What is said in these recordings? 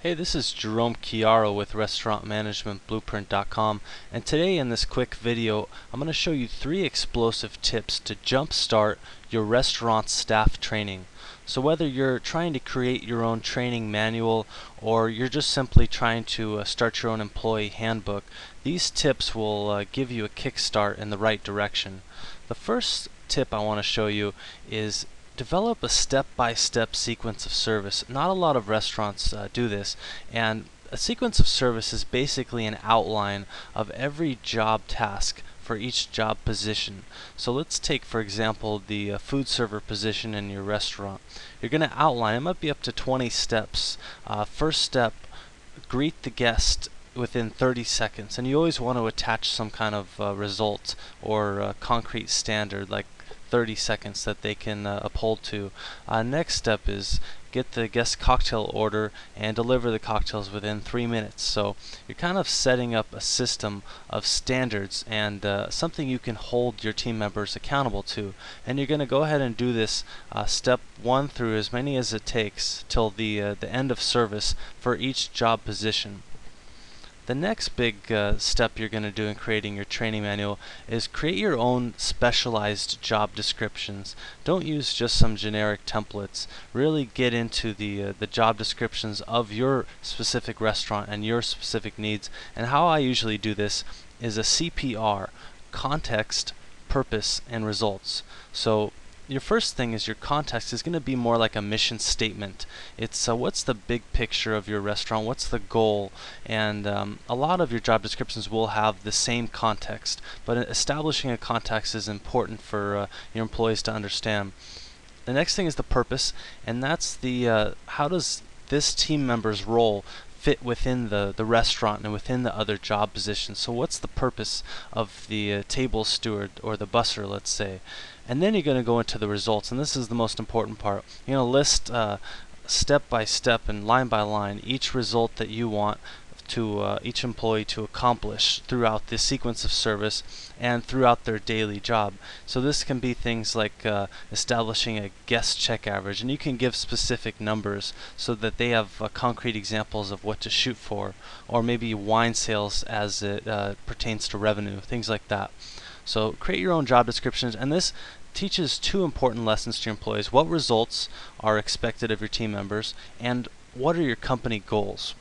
Hey, this is Jerome Chiaro with restaurantmanagementblueprint.com, and today in this quick video I'm going to show you 3 explosive tips to jumpstart your restaurant staff training. So whether you're trying to create your own training manual or you're just simply trying to start your own employee handbook, these tips will give you a kickstart in the right direction. The first tip I want to show you is develop a step-by-step sequence of service. Not a lot of restaurants do this, and a sequence of service is basically an outline of every job task for each job position. So let's take, for example, the food server position in your restaurant. You're going to outline, it might be up to 20 steps. First step, greet the guest within 30 seconds, and you always want to attach some kind of result or concrete standard like 30 seconds that they can uphold to. Next step is get the guest cocktail order and deliver the cocktails within 3 minutes. So you're kind of setting up a system of standards and something you can hold your team members accountable to. And you're going to go ahead and do this step 1 through as many as it takes till the end of service for each job position. The next big step you're going to do in creating your training manual is create your own specialized job descriptions. Don't use just some generic templates. Really get into the job descriptions of your specific restaurant and your specific needs. And how I usually do this is a CPR: context, purpose, and results. So your first thing is your context is going to be more like a mission statement. It's what's the big picture of your restaurant, what's the goal, and a lot of your job descriptions will have the same context, but establishing a context is important for your employees to understand. The next thing is the purpose, and that's the how does this team member's role fit within the restaurant and within the other job positions. So what's the purpose of the table steward or the busser, let's say? And then you're going to go into the results, and this is the most important part. You're going to list step by step and line by line each result that you want to each employee to accomplish throughout this sequence of service and throughout their daily job. So this can be things like establishing a guest check average, and you can give specific numbers so that they have concrete examples of what to shoot for, or maybe wine sales as it pertains to revenue, things like that. So create your own job descriptions, and this teaches 2 important lessons to your employees: what results are expected of your team members, and what are your company goals.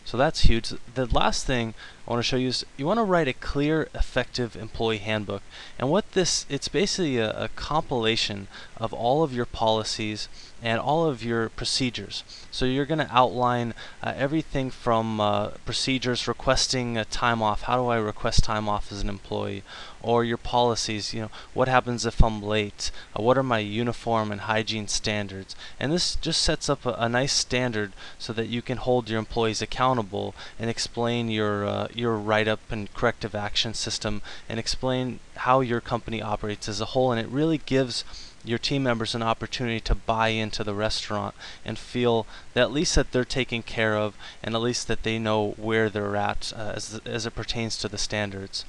So that's huge. The last thing I want to show you is you want to write a clear, effective employee handbook. And what it's basically a compilation of all of your policies and all of your procedures. So you're going to outline everything from procedures, requesting time off. How do I request time off as an employee? Or your policies, what happens if I'm late? What are my uniform and hygiene standards? And this just sets up a nice standard so that you can hold your employees accountable and explain your write-up and corrective action system, and explain how your company operates as a whole. And it really gives your team members an opportunity to buy into the restaurant and feel that at least that they're taken care of, and at least that they know where they're at as it pertains to the standards.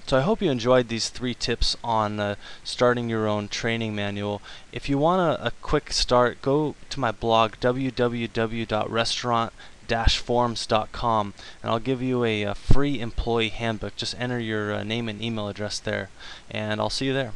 So I hope you enjoyed these 3 tips on starting your own training manual. If you want a quick start, go to my blog www.restaurant-forms.com, and I'll give you a free employee handbook. Just enter your name and email address there, and I'll see you there.